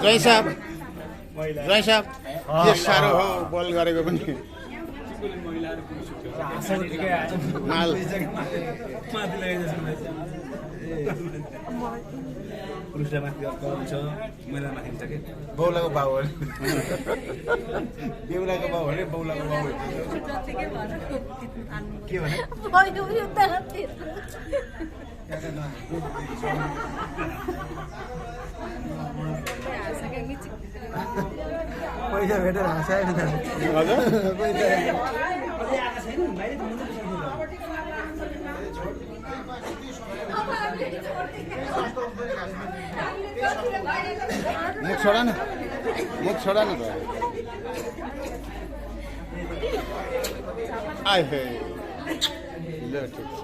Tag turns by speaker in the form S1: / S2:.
S1: जय साहब के साह्रो हो बल गरेको पनि माल बौलाको बाउ हो बेहुलाको बाउ हो रे बौलाको बाउ के भने पैसा भेटेर हाँसायो नि मुख छोडा न त आए हे ल ठीक छ